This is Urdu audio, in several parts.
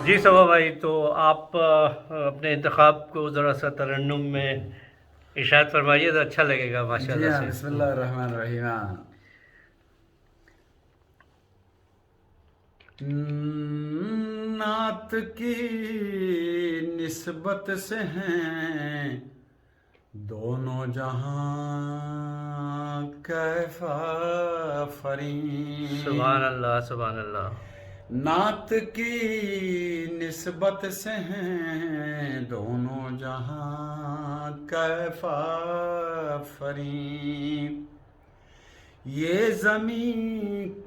جی صبا بھائی، تو آپ اپنے انتخاب کو ذرا سا ترنم میں ارشاد فرمائیے تو اچھا لگے گا ماشاء جی اللہ ہاں، سے۔ بسم اللہ الرحمن الرحیم۔ نعت کی نسبت سے ہیں دونوں جہاں کیف آفرین۔ سبحان اللہ، سبحان اللہ۔ نعت کی نسبت سے ہیں دونوں جہاں کیف آفرین۔ یہ زمین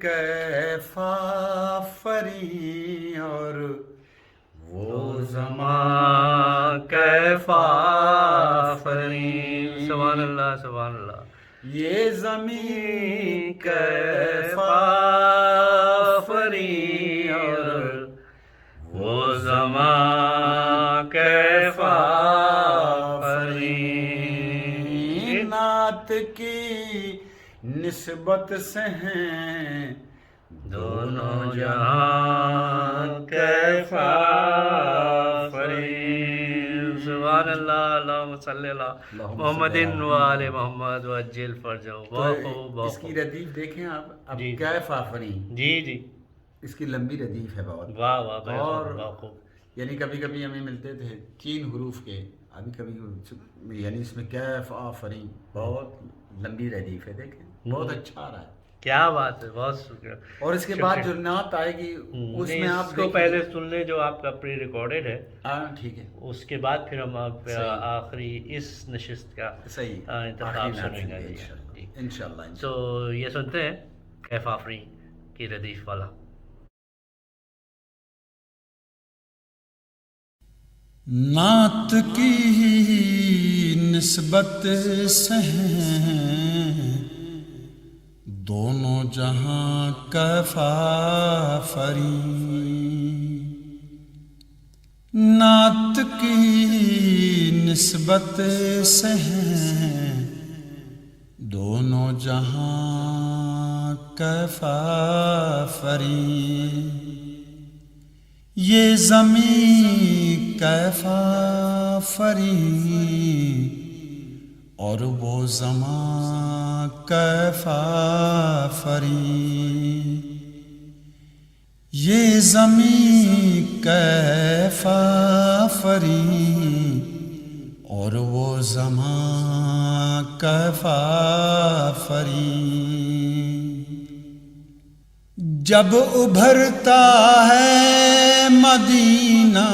کیف آفرین اور وہ زمان کیف آفرین۔ آفرین۔ سبحان اللہ، سبحان اللہ۔ یہ زمین کیف آفرین اور وہ زمان کیف آفرین۔ نعت کی نسبت سے ہیں دونوں جہاں کیف آفرین۔ سبحان اللہ، اللہم صلی اللہ محمد و آل محمد وعجل فرجہ۔ بہت خوب، بہت اس کی خوب۔ ردیف دیکھیں آپ، اب جی کیف آفرین، جی جی، اس کی لمبی ردیف ہے بہت۔ واہ واہ، بہت اور خوب، بہت خوب۔ یعنی کبھی کبھی ہمیں ملتے تھے 3 حروف کے، ابھی کبھی یعنی اس میں کیف آفرین بہت لمبی ردیف ہے، دیکھیں بہت اچھا آ رہا ہے۔ کیا بات ہے، بہت شکریہ۔ اور اس کے بعد جو نعت آئے گی اس میں آپ اس کو پہلے سن لیں جو آپ کا پری ریکارڈڈ ہے، ہاں ٹھیک ہے، اس کے بعد پھر ہم آپ صحیح۔ آخری اس نشست کا صحیح، انتخاب آخری نعت سنیں گے۔ سنیں گے جی انشاءاللہ، جی، انشاءاللہ۔ تو یہ سنتے ہیں کیف آفرین کی ردیف والا۔ نعت کی نسبت سے ہیں دونوں جہاں کیف آفرین۔ نعت کی نسبت سے ہیں دونوں جہاں کیف آفرین۔ یہ زمین کیف آفرین اور وہ زمان کیف آفرین۔ یہ زمین کیف آفرین اور وہ زمان کیف آفرین۔ جب ابھرتا ہے مدینہ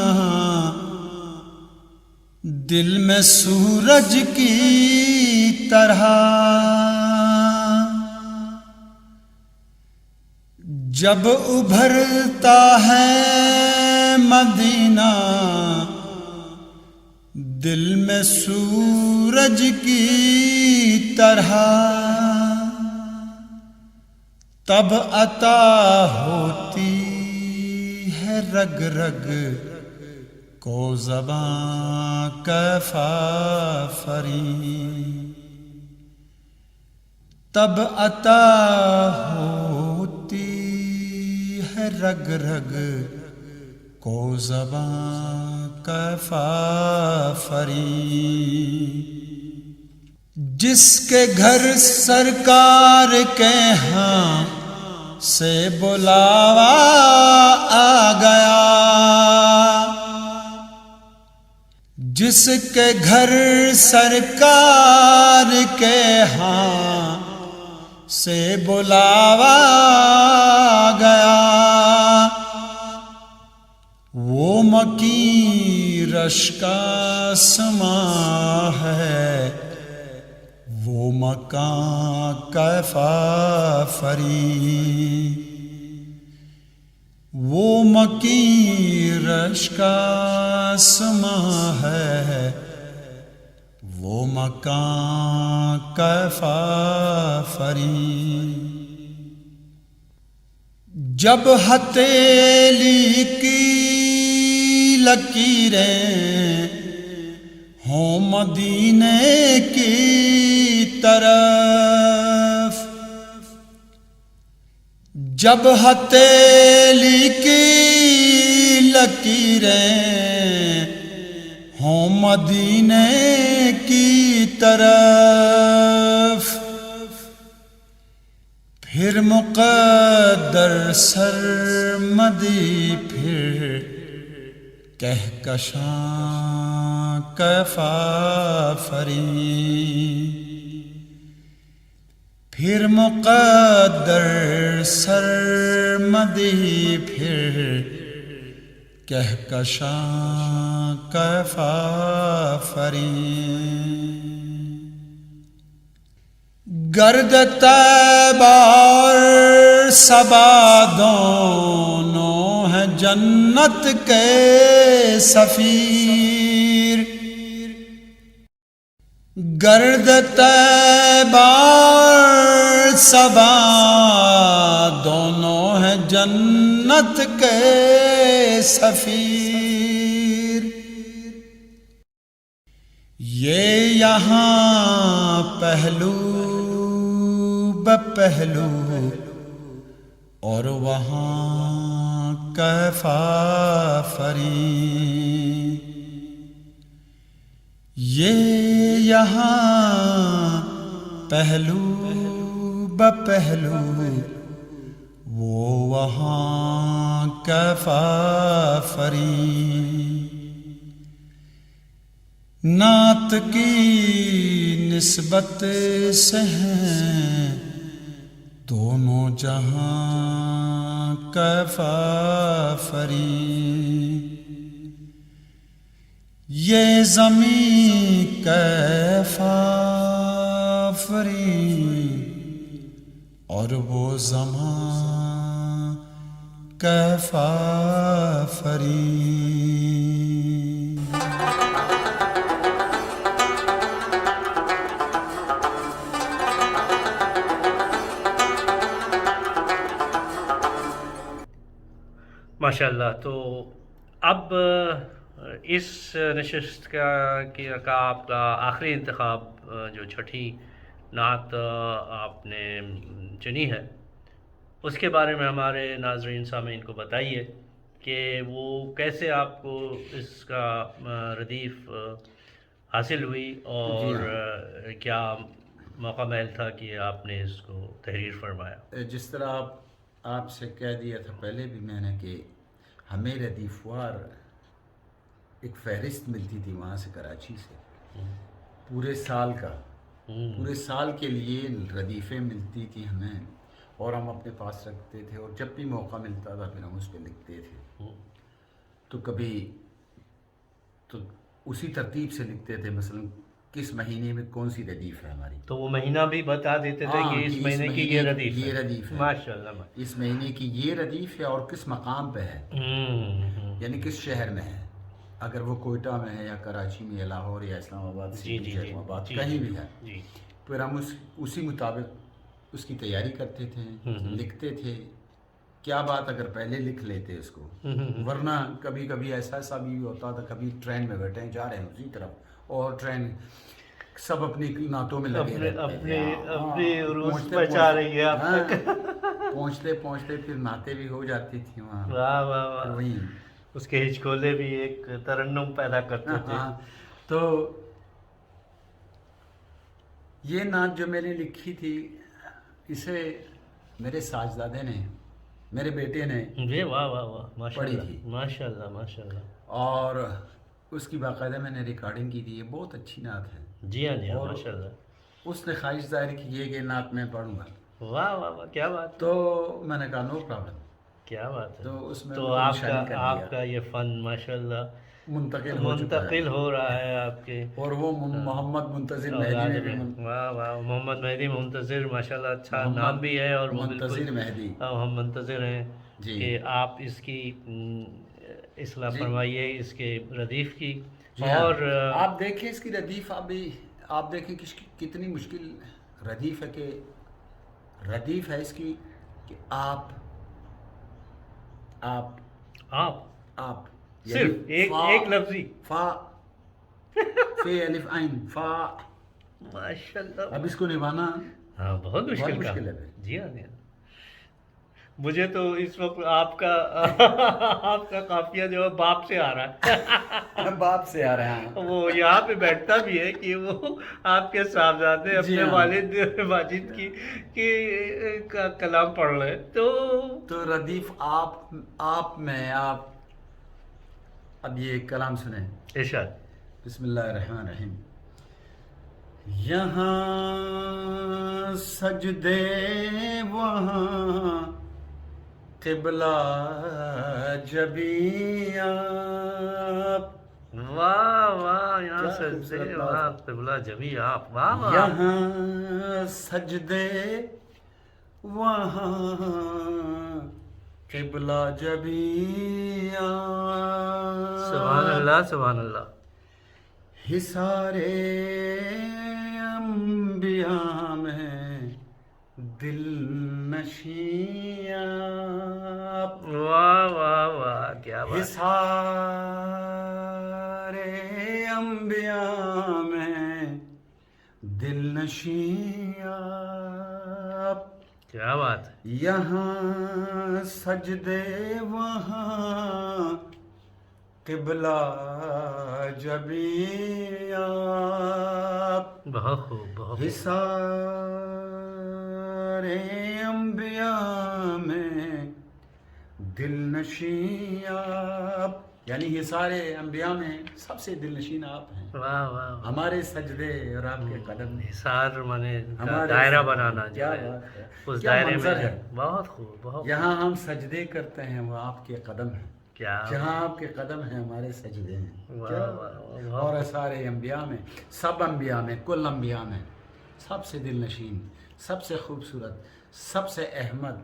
دل میں سورج کی طرح، جب ابھرتا ہے مدینہ دل میں سورج کی طرح، تب عطا ہوتی ہے رگ رگ کو زباں کیف آفرین۔ تب عطا ہوتی ہے رگ رگ کو زباں کیف آفرین۔ جس کے گھر سرکار کے ہاں سے بلاوا آ گیا، جس کے گھر سرکار کے ہاں سے بلاوا آ گیا، وہ مکیں رش کا سما ہے، وہ مکان کیف آفرین۔ وہ مکیں رش کا سما ہے، وہ مکان کیف آفرین۔ جب ہتھیلی کی لکیریں ہوں مدینے کی طرف، جب ہتھیلی کی لکیریں ہوں مدینے کی طرف، پھر مقدر سرمدی پھر کہکشاں کیفافری، پھر مقدر سرمدی پھر کہکشاں کیفافری، گرد طیبہ اور صبا دونوں ہیں جنت کے سفیر، گرد طیبہ اور صبا دونوں ہیں جنت کے سفیر، یہ یہاں پہلو بپہلو اور وہاں کیفافری، یہ یہاں پہلو بپہلو وہ وہاں کیفافری، نعت کی نسبت سے ہیں دونوں جہاں کیفافری، یہ زمین کیفافری اور وہ زمان کیفافری۔ ماشاء اللہ۔ تو اب اس نشست کا آپ کا آخری انتخاب جو چھٹی نعت آپ نے چنی ہے، اس کے بارے میں ہمارے ناظرین سامعین کو بتائیے کہ وہ کیسے آپ کو اس کا ردیف حاصل ہوئی اور کیا موقع محل تھا کہ آپ نے اس کو تحریر فرمایا؟ جس طرح آپ سے کہہ دیا تھا پہلے بھی میں نے کہ ہمیں ردیفوار ایک فہرست ملتی تھی وہاں سے کراچی سے، پورے سال کا، پورے سال کے لیے ردیفیں ملتی تھی ہمیں اور ہم اپنے پاس رکھتے تھے، اور جب بھی موقع ملتا تھا پھر ہم اس پہ لکھتے تھے۔ تو کبھی تو اسی ترتیب سے لکھتے تھے، مثلا کس مہینے میں کون سی ردیف ہے ہماری، تو وہ مہینہ بھی بتا دیتے تھے کہ اس مہینے کی یہ ردیف ہے۔ ہے، ماشاء اللہ، اس مہینے کی یہ ردیف ہے اور کس مقام پہ ہے، یعنی کس شہر میں ہے، اگر وہ کوئٹہ میں ہے یا کراچی میں یا لاہور یا اسلام آباد اسلام آباد کہیں بھی ہے، پھر ہم اسی مطابق اس کی تیاری کرتے تھے، لکھتے تھے۔ کیا بات اگر پہلے لکھ لیتے اس کو، ورنہ کبھی کبھی ایسا بھی ہوتا تھا، کبھی ٹرین میں بیٹھے ہیں جا رہے ہیں اسی طرف اور ٹرین سب اپنی نعتوں میں لگے اپنے عروج پہنچا رہی ہے آپ تک، پہنچتے پہنچتے پھر نعتیں بھی ہو جاتی تھی وہاں۔ واہ واہ واہ، وہی اس کے ہچکولے بھی ایک ترنم پیدا کرتے تھے۔ تو یہ نعت جو میں نے لکھی تھی، اسے میرے ساجزادے نے، میرے بیٹے نے جی، واہ واہ واہ، ماشاء پڑھی اللہ تھی، ماشاء اللہ ماشاء اللہ، اور اس کی باقاعدہ میں نے ریکارڈنگ کی تھی۔ یہ بہت اچھی نعت ہے۔ جی ہاں جی ہاں، ماشاء اللہ۔ اس نے خواہش ظاہر کی ہے کہ نعت میں پڑھوں گا، واہ واہ واہ، کیا بات ہے، تو میں نے کہا نو پرابلم، کیا بات ہے۔ تو اس میں تو مجھے شامل کر آپ دیا، کا یہ فن ماشاء اللہ منتقل ہو رہا ہے آپ کے، اور وہ محمد منتظر مہدی نے بھی واہ واہ، محمد مہدی منتظر، ماشاء اللہ، اچھا نام بھی ہے، اور وہ منتظر مہدی، ہم منتظر ہیں کہ آپ اس کی اصلاح فرمائیے، اس کے ردیف کی۔ اور آپ دیکھیں اس کی ردیف، آپ دیکھیں کتنی مشکل ردیف ہے، کہ ردیف ہے اس کی کہ آپ صرف ایک لفظی فا فی الف عین فا، ماشاء اللہ، اب اس کو نبھانا ہاں بہت مشکل ہے۔ جی ہاں، مجھے تو اس وقت آپ کا قافیہ جو ہے باپ سے آ رہا ہے. باپ سے آ رہے ہیں. وہ یہاں پہ بیٹھتا بھی ہے کہ وہ آپ کے صاحبزادے اپنے والد ماجد کی کا کلام پڑھ رہے. تو ردیف آپ اب یہ کلام سنیں. ارشاد. بسم اللہ الرحمن الرحیم. یہاں سجدے وہاں قبلہ جبیں آپ. واہ واہ. یہاں سجدے وہاں قبلہ جبیں آپ. واہ واہ. یہاں سجدے وہاں قبلہ جبیں آپ. سبحان اللہ سبحان اللہ. حصار انبیاء میں دل نشیں آپ. واہ واہ واہ. کیا بات. حصار انبیاء میں دل نشیں آپ. کیا بات ہے. یہاں سجدے وہاں قبلہ جبیں آپ. بہت خوب بہت خوب. حصار انبیاء میں دل نشیں آپ. یعنی حصار انبیاء میں سب سے دل نشین آپ ہیں. واہ واہ. ہمارے سجدے اور آپ کے قدم. حصار مانے ہمارے دائرہ بنانا جو کیا ہے بات ہے. اس کیا دائرے منظر میں. ہے. بہت خوب بہت. یہاں ہم سجدے کرتے ہیں وہ آپ کے قدم ہیں. کیا. جہاں آپ کے قدم ہیں ہمارے سجدے ہیں. واہ واہ. اور سارے انبیاء میں سب انبیاء میں کل انبیاء میں سب سے دل نشین, سب سے خوبصورت, سب سے احمد,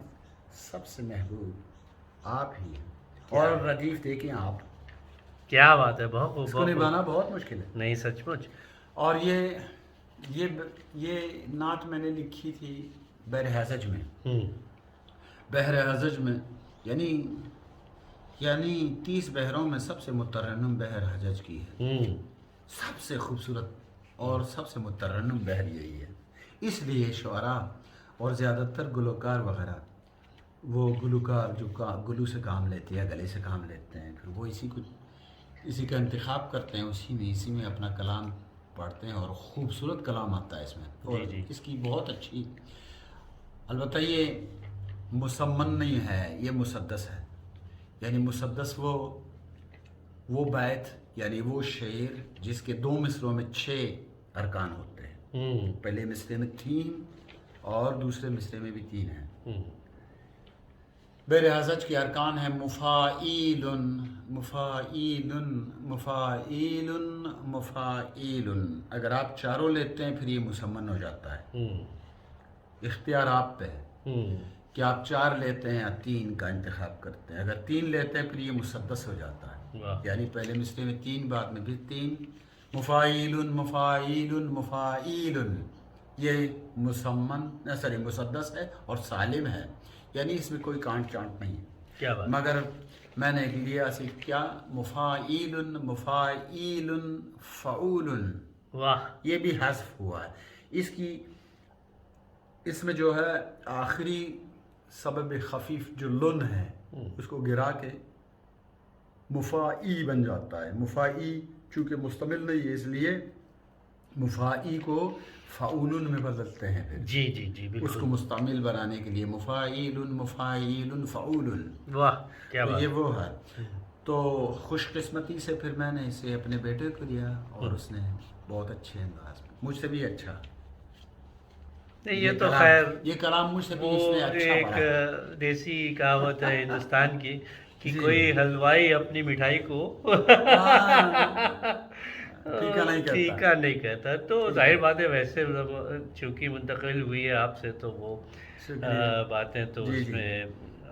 سب سے محبوب آپ ہی ہیں. اور ردیف دیکھیں آپ. کیا بات ہے. بہت خوب. اس کو نبھانا بہت مشکل ہے. نہیں سچ مچ. اور یہ نعت میں نے لکھی تھی بحر حجج میں. بحر حجج میں یعنی 30 بحروں میں سب سے مترنم بحر حجج کی ہے. سب سے خوبصورت اور سب سے مترنم بحر یہی ہے. اس لیے شعراء اور زیادہ تر گلوکار وغیرہ وہ گلوکار جو گلو سے کام لیتے ہیں, گلے سے کام لیتے ہیں, پھر وہ اسی کا انتخاب کرتے ہیں, اسی میں اپنا کلام پڑھتے ہیں اور خوبصورت کلام آتا ہے اس میں. اور اس کی بہت اچھی, البتہ یہ مسمن نہیں ہے, یہ مسدس ہے. یعنی مسدس وہ بیت یعنی وہ شعر جس کے 2 مصروں میں 6 ارکان ہوتے ہیں. پہلے مصرے میں 3 اور دوسرے مصرے میں بھی 3 ہیں. بحر حجج کے ارکان ہیں مفاعیل مفاعیل مفاعیل مفاعیل. اگر آپ چاروں لیتے ہیں پھر یہ مسمن ہو جاتا ہے. اختیار آپ پہ ہے کہ آپ 4 لیتے ہیں یا 3 کا انتخاب کرتے ہیں. اگر 3 لیتے ہیں پھر یہ مسدس ہو جاتا ہے. یعنی پہلے مصرے میں 3, بعد میں بھی 3. مفاعیل مفاعیل مفاعیل یہ مسدس ہے اور سالم ہے. یعنی اس میں کوئی کانٹ چانٹ نہیں ہے. کیا بات. مگر میں نے لیا سیکھ کیا مفاعیل مفاعیل فعول. واہ. یہ بھی حذف ہوا ہے. اس میں جو ہے آخری سبب خفیف جو لن ہے اس کو گرا کے مفاعی بن جاتا ہے. مفاعی چونکہ مستمل نہیں ہے اس لیے مفاعی کو فعول میں بدلتے ہیں. پھر جی جی جی بالکل. اس کو مستعمل بنانے کے لیے مفاعیل مفاعیل فعول. واہ کیا بات. یہ وہ ہے. تو خوش قسمتی سے پھر میں نے اسے اپنے بیٹے کو دیا اور اس نے بہت اچھے انداز میں مجھ سے بھی اچھا. یہ تو خیر یہ کلام مجھ سے بھی اس نے اچھا ایک پڑھا. دیسی کہاوت ہے ہندوستان کی کہ کوئی حلوائی اپنی مٹھائی کو ٹھیکا نہیں کہتا. تو ظاہر بات ہے ویسے چونکہ منتقل ہوئی ہے آپ سے تو وہ باتیں تو اس میں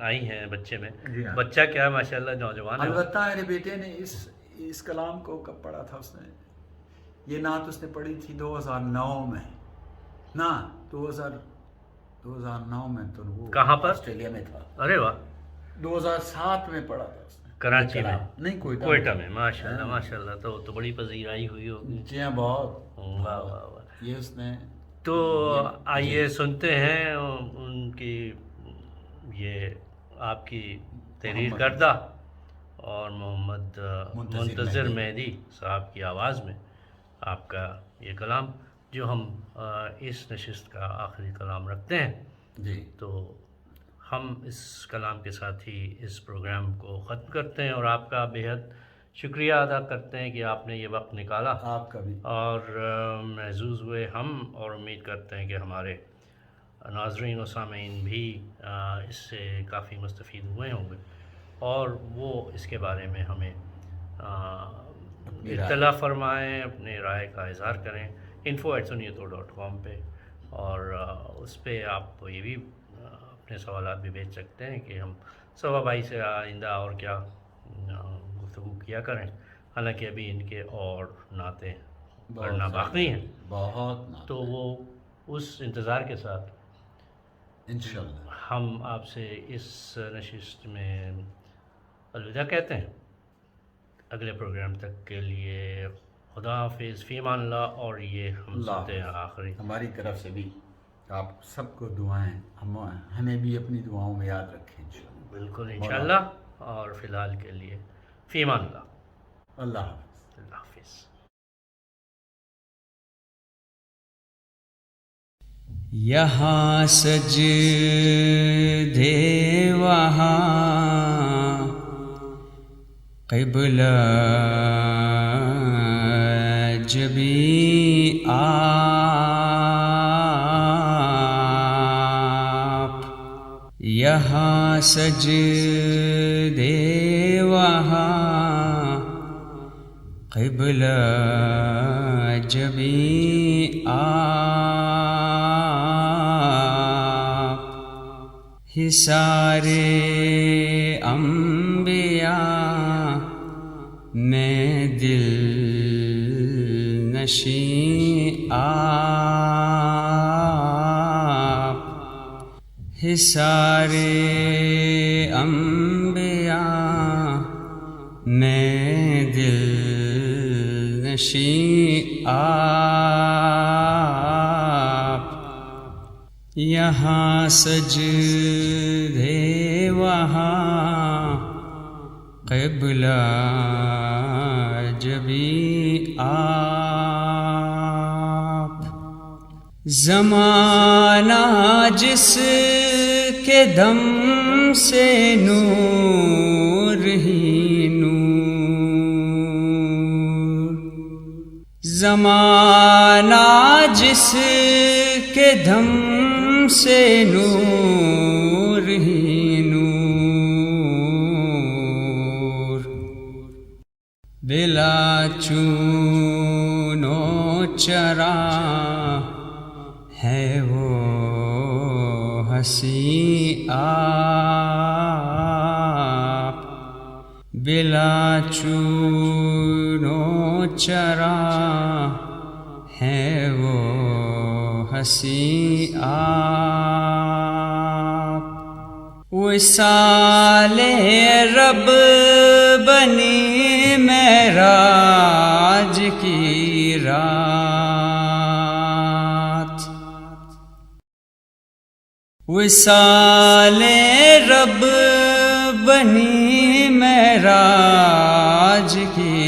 آئی ہیں بچے میں. بچہ کیا ماشاءاللہ نوجوان ہے. البتہ میرے بیٹے نے اس کلام کو کب پڑھا تھا. اس نے یہ نعت اس نے پڑھی تھی 2009 میں. 2009 میں تو وہ کہاں پر؟ آسٹریلیا میں تھا. ارے واہ. 2007 میں پڑھا تھا اس نے کراچی میں. نہیں کوئٹہ میں. ماشاءاللہ ماشاءاللہ. تو بڑی پذیرائی ہوئی ہوگی. جی ہاں بہت. واہ واہ واہ. یہ اس نے. تو آئیے سنتے ہیں ان کی یہ آپ کی تحریر کردہ اور محمد منتظر مہدی صاحب کی آواز میں آپ کا یہ کلام، جو ہم اس نشست کا آخری کلام رکھتے ہیں، جی تو ہم اس کلام کے ساتھ ہی اس پروگرام کو ختم کرتے ہیں، اور آپ کا بےحد شکریہ ادا کرتے ہیں کہ آپ نے یہ وقت نکالا، آپ کا بھی، اور محظوظ ہوئے ہم، اور امید کرتے ہیں کہ ہمارے ناظرین و سامعین بھی اس سے کافی مستفید ہوئے ہوں گے، اور وہ اس کے بارے میں ہمیں اطلاع فرمائیں، اپنے رائے کا اظہار کریں info@sunniyato.com پہ، اور اس پہ آپ یہ بھی اپنے سوالات بھی بھیج سکتے ہیں کہ ہم صبا بھائی سے آئندہ اور کیا گفتگو کیا کریں، حالانکہ ابھی ان کے اور نعتیں پڑھنا باقی ہیں، بہت، تو وہ اس انتظار کے ساتھ انشاءاللہ ہم آپ سے اس نشست میں الوداع کہتے ہیں۔ اگلے پروگرام تک کے لیے خدا حافظ، فی امان اللہ، اور یہ ہم سنتے ہیں آخری ہماری طرف سے بھی آپ سب کو دعائیں، ہمیں بھی اپنی دعاؤں میں یاد رکھیں انشاءاللہ۔ بالکل انشاءاللہ، اور فی الحال کے لیے فی امان اللہ، اللہ حافظ۔ اللہ حافظ۔ یہاں سجدے وہاں قبلہ جبیں آپ، یہاں سجدے وہاں قبلہ جبیں آپ، حصار انبیاء میں دل نشیں آپ، حصار انبیاء میں دل نشیں آپ، یہاں سجدے وہاں قبلہ جبیں آپ، زمانہ جس کے دم سے نور ہی نور، زمانہ جس کے دم سے نور ہی نور، بلا چون و چرا ہے وہ ہنسی آپ، بلا چون و چرا ہے وہ ہنسی آپ، وصال رب بنی معراج کی رات، وصال رب بنی معراج کی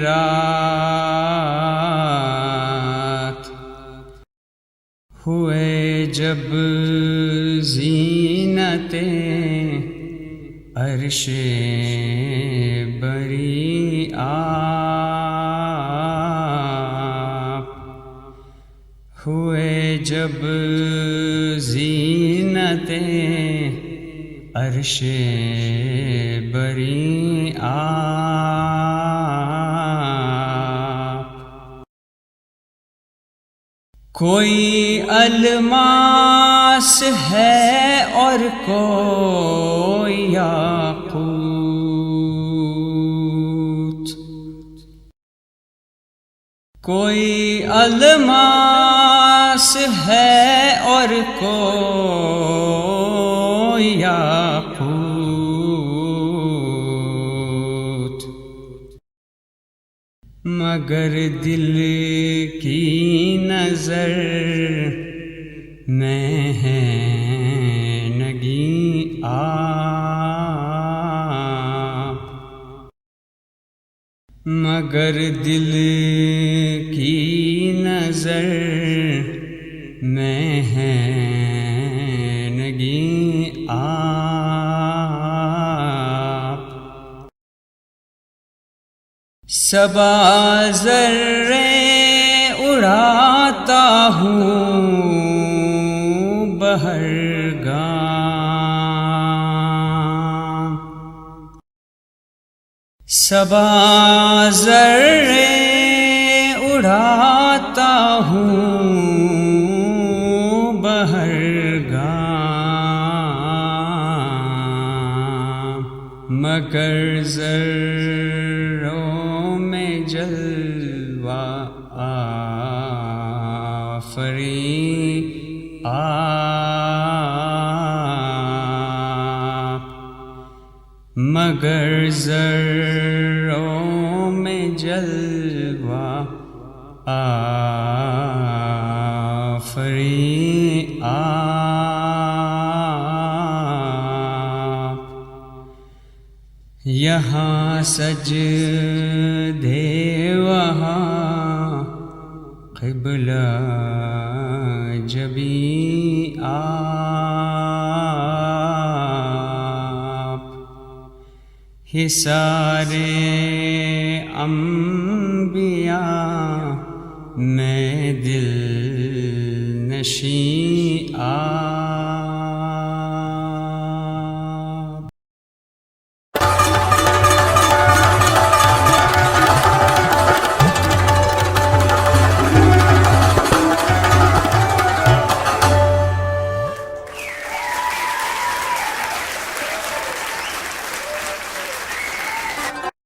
رات، ہوئے جب زینتیں عرش بری آپ، ہوئے جب زینتیں عرش بری آپ، کوئی الماس ہے اور کوئی یاقوت، کوئی الماس ہے اور کوئی یاقوت، مگر دل کی نظر میں ہے نگیں آپ، مگر دل کی نظر میں ہے نگی آپ، صبا ذرے اڑاتا ہوں بہرگاہ، صبا ذرے اڑاتا ہوں بہرگاہ، مگر ذروں میں جلوہ آفریں آپ، مگر ذروں میں جلوہ آفریں آپ، یہاں سجدے وہاں قبلہ جبیں آپ، حصار انبیاء میں دل نشیں آپ،